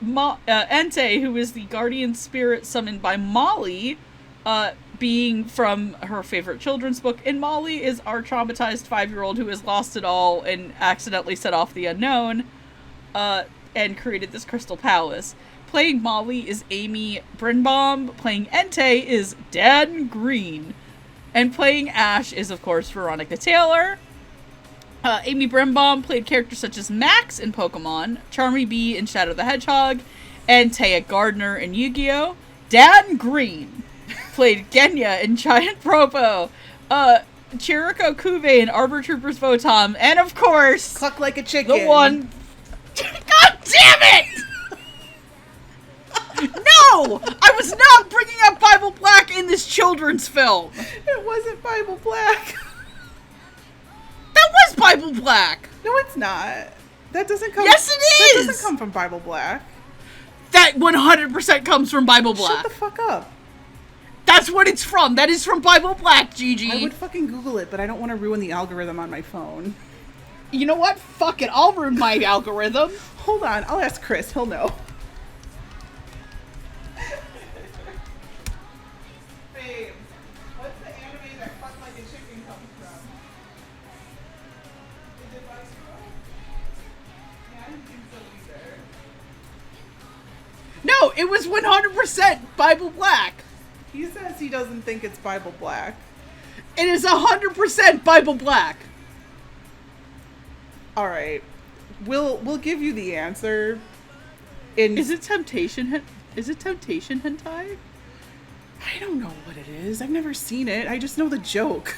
the guardian spirit summoned by Molly, being from her favorite children's book. And Molly is our traumatized 5-year-old who has lost it all and accidentally set off the Unown, and created this crystal palace. Playing Molly is Amy Brinbaum. Playing Entei is Dan Green. And playing Ash is, of course, Veronica Taylor. Amy Brimbaum played characters such as Max in Pokemon, Charmy Bee in Shadow the Hedgehog, and Taya Gardner in Yu-Gi-Oh! Dan Green played Genya in Giant Propo, Chiriko Kuve in Arbor Troopers Votom, and of course, Cluck like a chicken. the one... God damn it! No! I was not bringing up Bible Black in this children's film. It wasn't Bible Black. That was Bible Black. No, it's not. That doesn't come. Yes, it is. That doesn't come from Bible Black. That 100% comes from Bible Black. Shut the fuck up. That's what it's from. That is from Bible Black, Gigi. I would fucking Google it, but I don't want to ruin the algorithm on my phone. You know what? Fuck it. I'll ruin my algorithm. Hold on. I'll ask Chris. He'll know. Babe, what's the anime that Cluck Like a Chicken comes from? Is it Bugsy? Yeah, I didn't think so either. No, it was 100% Bible Black. He says he doesn't think it's Bible Black. It is 100% Bible Black. All right, we'll give you the answer. Is it Temptation? Is it Temptation hentai? I don't know what it is. I've never seen it. I just know the joke.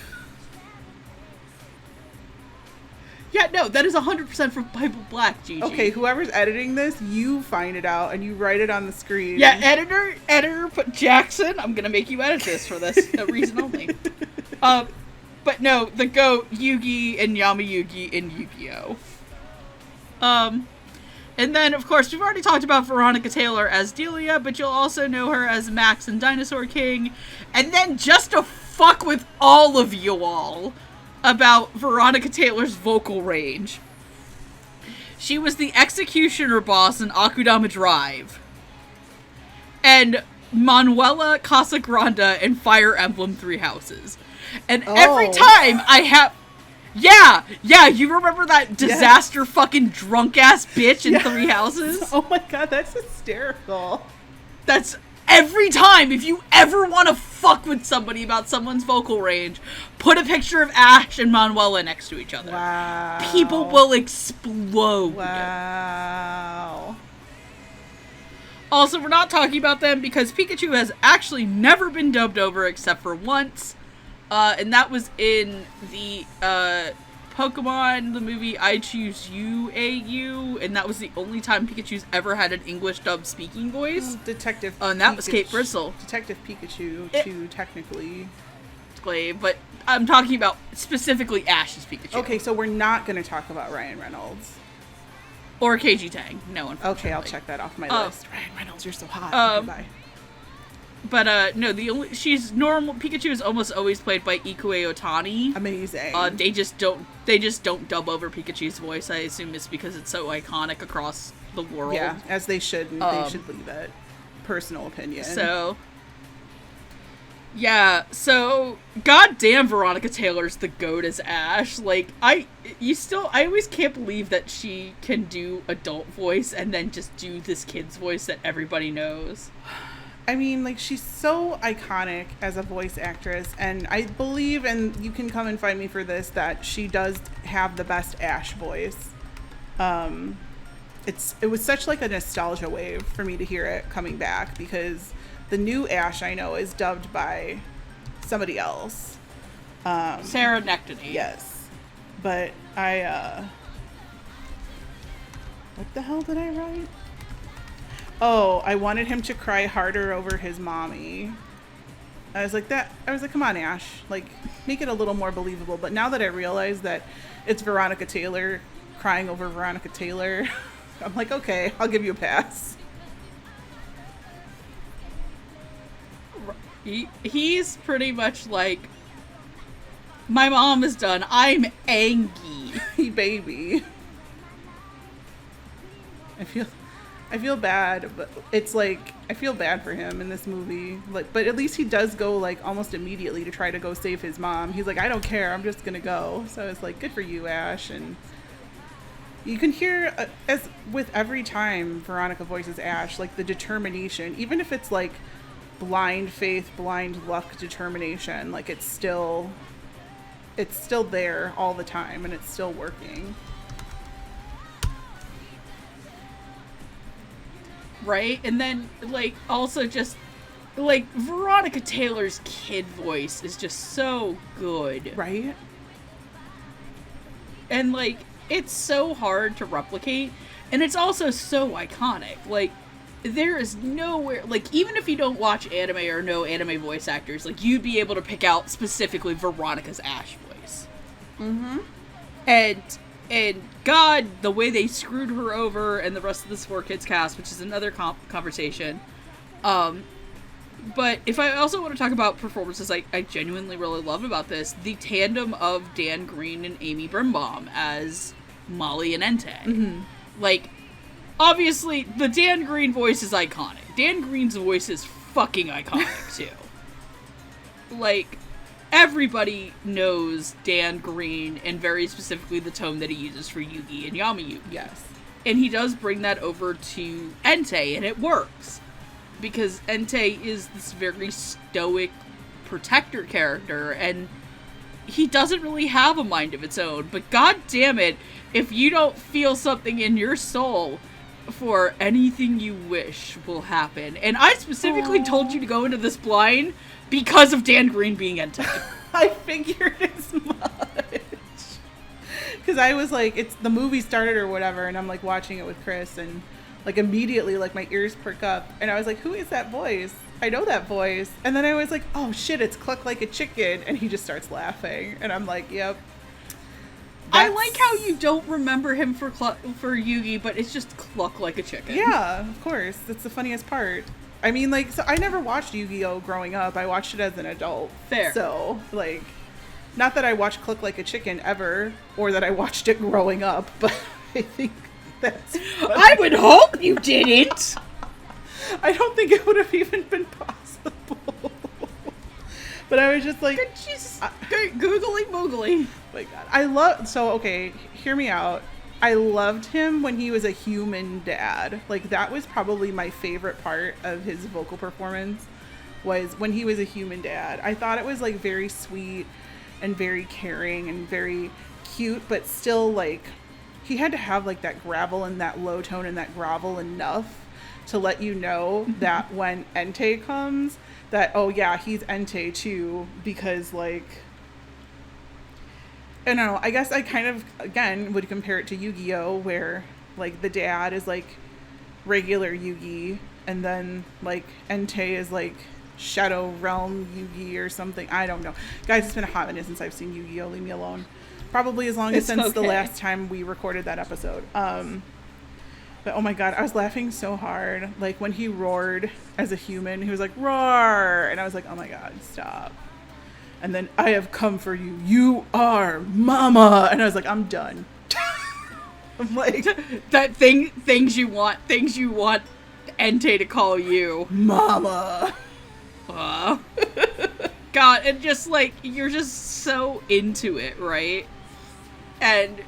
Yeah, no, that is 100% from Bible Black, Gigi. Okay, whoever's editing this, you find it out and you write it on the screen. Yeah, editor, put Jackson. I'm gonna make you edit this for this reason only. But no, the GOAT, Yugi and Yamayugi in Yu-Gi-Oh! And then, of course, we've already talked about Veronica Taylor as Delia, but you'll also know her as Max in Dinosaur King. And then, just to fuck with all of you all about Veronica Taylor's vocal range, she was the Executioner boss in Akudama Drive. And Manuela Casagrande in Fire Emblem Three Houses. And every time I have... Yeah, you remember that disaster fucking drunk-ass bitch in Three Houses? Oh my god, that's hysterical. That's every time. If you ever want to fuck with somebody about someone's vocal range, put a picture of Ash and Manuela next to each other. Wow. People will explode. Wow. Also, we're not talking about them because Pikachu has actually never been dubbed over except for once. And that was in the Pokemon, the movie I Choose You AU, and that was the only time Pikachu's ever had an English dubbed speaking voice. Detective and that was Kate Bristle. Detective Pikachu, too, technically. But I'm talking about specifically Ash's Pikachu. Okay, so we're not going to talk about Ryan Reynolds. Or KG Tang. No, unfortunately. Okay, I'll check that off my list. Ryan Reynolds, you're so hot. Okay, bye. No, she's normal. Pikachu is almost always played by Ikue Otani. Amazing. They just don't dub over Pikachu's voice. I assume it's because it's so iconic across the world. Yeah, as they should. They should leave it. Personal opinion. So, yeah. So, goddamn, Veronica Taylor's the GOAT as Ash. Like, I always can't believe that she can do adult voice and then just do this kid's voice that everybody knows. I mean, like, she's so iconic as a voice actress, and I believe, and you can come and find me for this, that she does have the best Ash voice. It was such like a nostalgia wave for me to hear it coming back, because the new Ash I know is dubbed by somebody else. Sarah Nectany. Yes. But what the hell did I write? Oh, I wanted him to cry harder over his mommy. I was like, come on, Ash. Like, make it a little more believable. But now that I realize that it's Veronica Taylor crying over Veronica Taylor, I'm like, okay, I'll give you a pass. He's pretty much like, my mom is done. I'm angry. Baby. I feel bad, but it's like, I feel bad for him in this movie. Like, but at least he does go like almost immediately to try to go save his mom. He's like, I don't care, I'm just gonna go. So it's like, good for you, Ash. And you can hear, as with every time Veronica voices Ash, like the determination, even if it's like blind faith, blind luck determination, like it's still there all the time, and it's still working. Right? And then, like, also just, like, Veronica Taylor's kid voice is just so good. Right? And, like, it's so hard to replicate, and it's also so iconic. Like, there is nowhere, like, even if you don't watch anime or know anime voice actors, like, you'd be able to pick out specifically Veronica's Ash voice. Mm-hmm. And God, the way they screwed her over and the rest of this 4Kids cast, which is another conversation. But if I also want to talk about performances I genuinely really love about this, the tandem of Dan Green and Amy Brimbaum as Molly and Entei. Mm-hmm. Like, obviously, the Dan Green voice is iconic. Dan Green's voice is fucking iconic, too. Like, everybody knows Dan Green, and very specifically the tone that he uses for Yugi and Yamayuki. Yes. And he does bring that over to Entei, and it works. Because Entei is this very stoic protector character, and he doesn't really have a mind of its own. But god damn it, if you don't feel something in your soul for anything you wish will happen. And I specifically told you to go into this blind because of Dan Green being Entei. I figured as much. Because I was like, it's the movie started or whatever, and I'm like watching it with Chris, and like immediately like my ears perk up, and I was like, who is that voice? I know that voice. And then I was like, oh shit, it's Cluck Like a Chicken, and he just starts laughing, and I'm like, yep. I like how you don't remember him for Yugi, but it's just Cluck Like a Chicken. Yeah, of course. That's the funniest part. I mean, like, so I never watched Yu-Gi-Oh! Growing up. I watched it as an adult. Fair. So, like, not that I watched Cluck Like a Chicken ever, or that I watched it growing up, but I think that's funny. I would hope you didn't! I don't think it would have even been possible. But I was just like... Jesus. Googly moogly. My God. Okay, hear me out. I loved him when he was a human dad. Like, that was probably my favorite part of his vocal performance, was when he was a human dad. I thought it was, like, very sweet and very caring and very cute, but still, like, he had to have, like, that gravel and that low tone and that grovel enough to let you know that when Entei comes, that, oh, yeah, he's Entei, too, because, like... I don't know, I guess I kind of, again, would compare it to Yu-Gi-Oh! Where, like, the dad is, like, regular Yugi, and then, like, Entei is, like, Shadow Realm Yugi or something. I don't know. Guys, it's been a hot minute since I've seen Yu-Gi-Oh! Leave me alone. Probably as long as since the last time we recorded that episode. But But oh my god, I was laughing so hard. Like when he roared as a human, he was like, roar! And I was like, oh my god, stop. And then, I have come for you. You are Mama. And I was like, I'm done. I'm like, things you want Entei to call you Mama. God, and just like, you're just so into it, right? And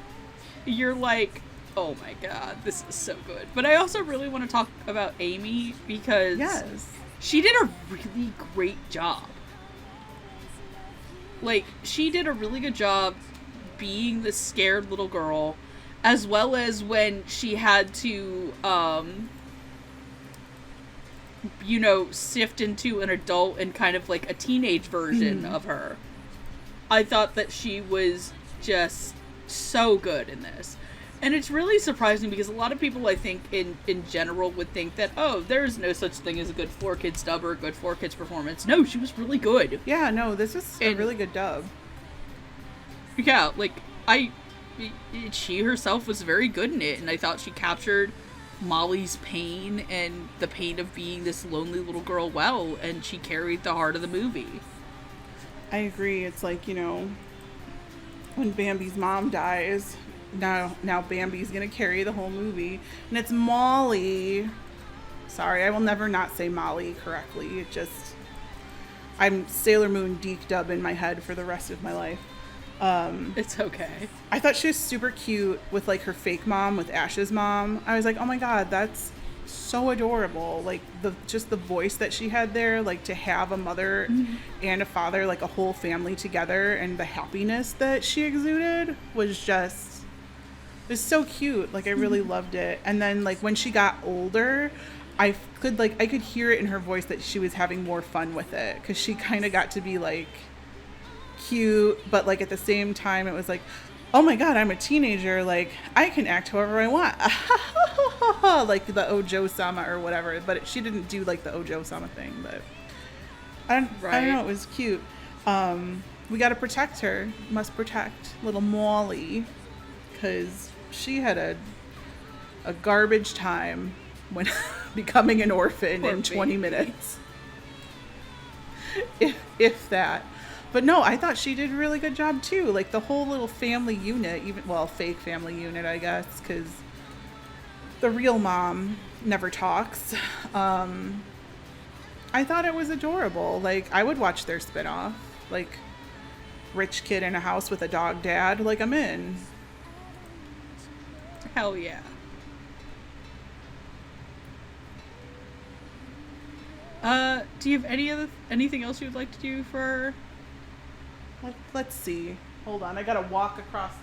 you're like, oh my god, this is so good. But I also really want to talk about Amy, because she did a really great job. Like, she did a really good job being the scared little girl, as well as when she had to, sift into an adult and kind of like a teenage version of her. I thought that she was just so good in this. And it's really surprising because a lot of people, I think, in general would think that, oh, there's no such thing as a good 4Kids dub or a good 4Kids performance. No, she was really good. Yeah, no, this was a really good dub. Yeah, like, she herself was very good in it, and I thought she captured Molly's pain and the pain of being this lonely little girl well, and she carried the heart of the movie. I agree. It's like, when Bambi's mom dies, now Bambi's gonna carry the whole movie, and it's Molly. Sorry, I will never not say Molly correctly. It just, I'm Sailor Moon Deke dub in my head for the rest of my life. It's okay. I thought she was super cute with like her fake mom, with Ash's mom. I was like, oh my god, that's so adorable. Like the voice that she had there, like to have a mother and a father, like a whole family together, and the happiness that she exuded was so cute. Like I really loved it. And then like when she got older, I could hear it in her voice that she was having more fun with it, because she kind of got to be like cute, but like at the same time it was like, oh my god, I'm a teenager, like I can act however I want. Like the Ojo-sama or whatever. But she didn't do like the Ojo-sama thing, but I don't know, it was cute. We got to protect her. Must protect little Molly, because she had a garbage time when becoming an orphan in 20 minutes. If that. But no, I thought she did a really good job too. Like the whole little family unit, fake family unit, I guess, because the real mom never talks. I thought it was adorable. Like I would watch their spinoff, like rich kid in a house with a dog dad. Like I'm in. Hell yeah. Do you have anything else you'd like to do for? Let's see. Hold on, I gotta walk across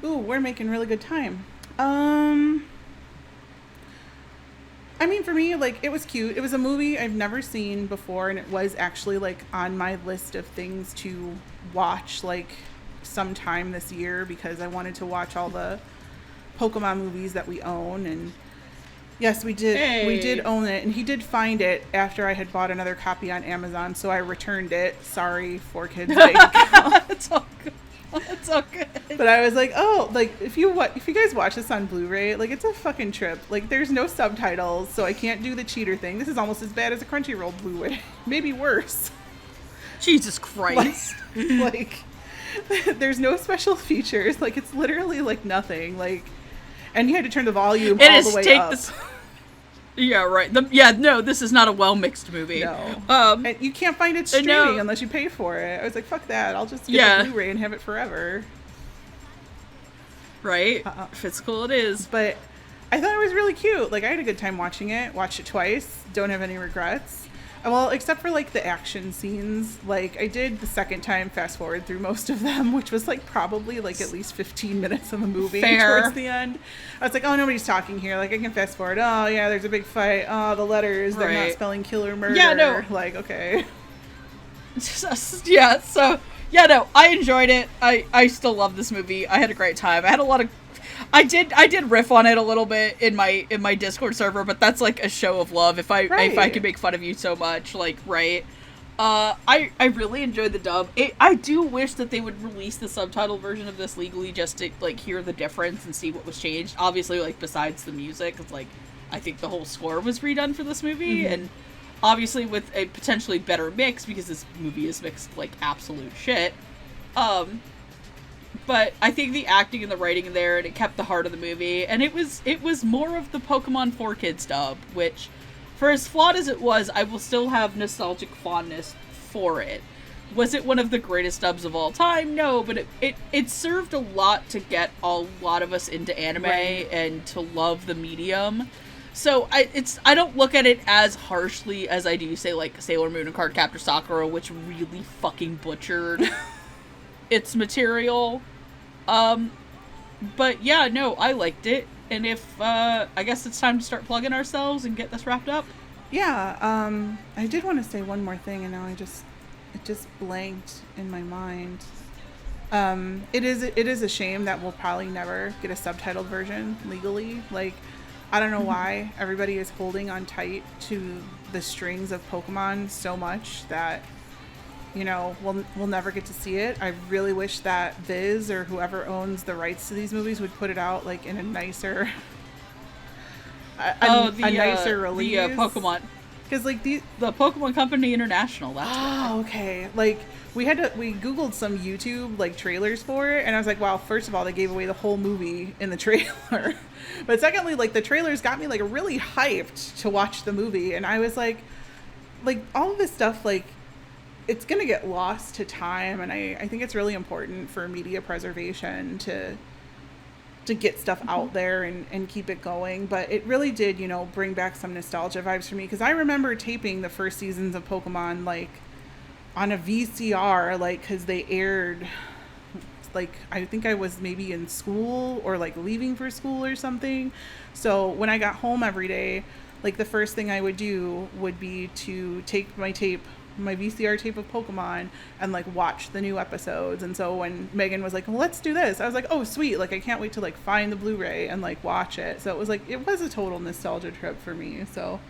the room. Ooh, we're making really good time. I mean, for me, like, it was cute. It was a movie I've never seen before, and it was actually, like, on my list of things to watch, like, sometime this year, because I wanted to watch all the Pokemon movies that we own, and yes, we did. Hey. We did own it, and he did find it after I had bought another copy on Amazon, so I returned it. Sorry, 4Kids bank account. It's all good. It's all good. But I was like, oh, like if you guys watch this on Blu-ray, like it's a fucking trip. Like there's no subtitles, so I can't do the cheater thing. This is almost as bad as a Crunchyroll Blu-ray, maybe worse. Jesus Christ. Like there's no special features. Like it's literally like nothing. Like. And you had to turn the volume all the way up. Yeah, right. No, this is not a well-mixed movie. No. And you can't find it streaming unless you pay for it. I was like, fuck that. I'll just get the Blu-ray and have it forever. Right? Physical it is. But I thought it was really cute. Like, I had a good time watching it. Watched it twice. Don't have any regrets. Well, except for, like, the action scenes. Like, I did the second time fast forward through most of them, which was, like, probably, like, at least 15 minutes of the movie towards the end. I was like, oh, nobody's talking here. Like, I can fast forward. Oh, yeah, there's a big fight. Oh, the letters. They're not spelling killer murder. Yeah, no. Like, okay. Yeah, so... Yeah, no, I enjoyed it. I still love this movie. I had a great time. I had a lot of... I did riff on it a little bit in my Discord server, but that's like a show of love. If I could make fun of you so much, like, right? I really enjoyed the dub. I do wish that they would release the subtitle version of this legally just to, like, hear the difference and see what was changed. Obviously, like, besides the music, it's like, I think the whole score was redone for this movie, and obviously with a potentially better mix, because this movie is mixed like absolute shit. But I think the acting and the writing in there, and it kept the heart of the movie, and it was more of the Pokemon 4Kids dub, which, for as flawed as it was, I will still have nostalgic fondness for it. Was it one of the greatest dubs of all time? No, but it served a lot to get a lot of us into anime and to love the medium. So I don't look at it as harshly as I do, say, like, Sailor Moon and Cardcaptor Sakura, which really fucking butchered its material. But yeah, no, I liked it. And if, I guess it's time to start plugging ourselves and get this wrapped up. Yeah, I did want to say one more thing, and now it just blanked in my mind. It is a shame that we'll probably never get a subtitled version legally. Like, I don't know why everybody is holding on tight to the strings of Pokemon so much that, you know, we'll never get to see it. I really wish that Viz or whoever owns the rights to these movies would put it out, like, in a nicer nicer release. The Pokemon. Because, like, the Pokemon Company International, that's right. Okay. Like, we Googled some YouTube, like, trailers for it, and I was like, wow, first of all, they gave away the whole movie in the trailer. But secondly, like, the trailers got me, like, really hyped to watch the movie, and I was like, all of this stuff, like, it's gonna get lost to time, and I think it's really important for media preservation to get stuff out there and keep it going. But it really did, you know, bring back some nostalgia vibes for me, because I remember taping the first seasons of Pokemon, like, on a VCR, like, because they aired, like, I think I was maybe in school or, like, leaving for school or something. So when I got home every day, like, the first thing I would do would be to take my VCR tape of Pokemon and, like, watch the new episodes. And so when Megan was like, well, let's do this, I was like, oh, sweet. Like, I can't wait to, like, find the Blu-ray and, like, watch it. So it was a total nostalgia trip for me. So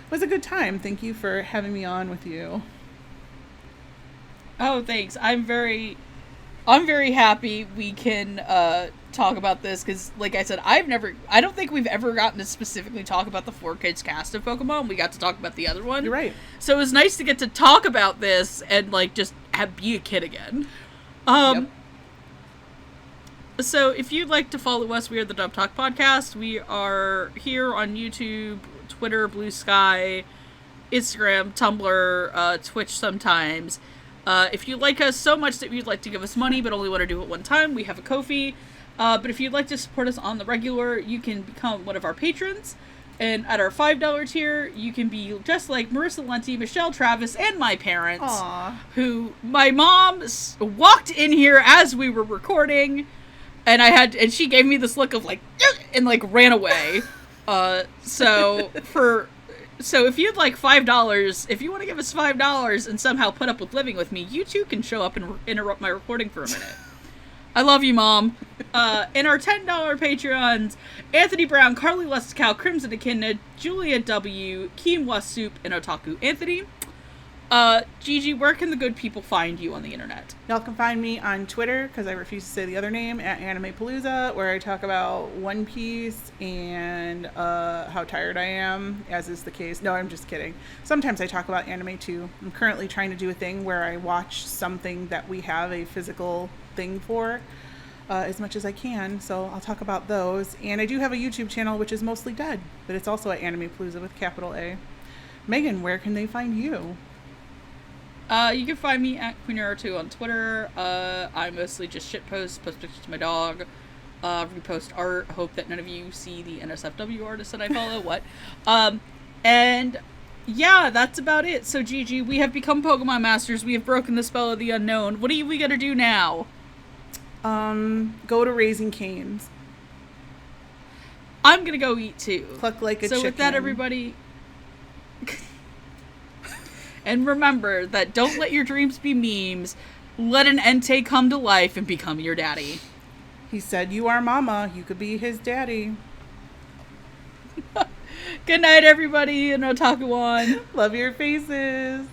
it was a good time. Thank you for having me on with you. Oh, thanks. I'm very happy we can talk about this, because, like I said, I don't think we've ever gotten to specifically talk about the 4Kids cast of Pokemon. We got to talk about the other one. You're right. So it was nice to get to talk about this and, like, just be a kid again. Yep. So if you'd like to follow us, we are the Dub Talk Podcast. We are here on YouTube, Twitter, Blue Sky, Instagram, Tumblr, Twitch sometimes. If you like us so much that you'd like to give us money but only want to do it one time, we have a Ko-fi. But if you'd like to support us on the regular, you can become one of our patrons. And at our $5 tier, you can be just like Marissa Lenti, Michelle Travis, and my parents. Aww. Who, my mom walked in here as we were recording, and she gave me this look of, like, and, like, ran away. So if you'd like $5, if you want to give us $5 and somehow put up with living with me, you too can show up and interrupt my recording for a minute. I love you, Mom. In our $10 Patreons, Anthony Brown, Carly Lusticow, Crimson Echidna, Julia W., Quinoa Soup, and Otaku Anthony. Gigi, where can the good people find you on the internet? Y'all can find me on Twitter, because I refuse to say the other name, at Animepalooza, where I talk about One Piece and how tired I am, as is the case. No, I'm just kidding. Sometimes I talk about anime too. I'm currently trying to do a thing where I watch something that we have a physical thing for as much as I can, so I'll talk about those. And I do have a YouTube channel, which is mostly dead, but it's also at Animepalooza with capital A. Megan, where can they find you? You can find me at QueenEra2 on Twitter. I mostly just post pictures to my dog, repost art. Hope that none of you see the NSFW artist that I follow. What? And yeah, that's about it. So, Gigi, we have become Pokemon Masters. We have broken the spell of the unknown. What are we gonna do now? Go to Raising Cane's. I'm gonna go eat too. Cluck like a chicken. So with that, everybody... And remember that don't let your dreams be memes. Let an Entei come to life and become your daddy. He said, you are mama. You could be his daddy. Good night, everybody, and Otakuan. Love your faces.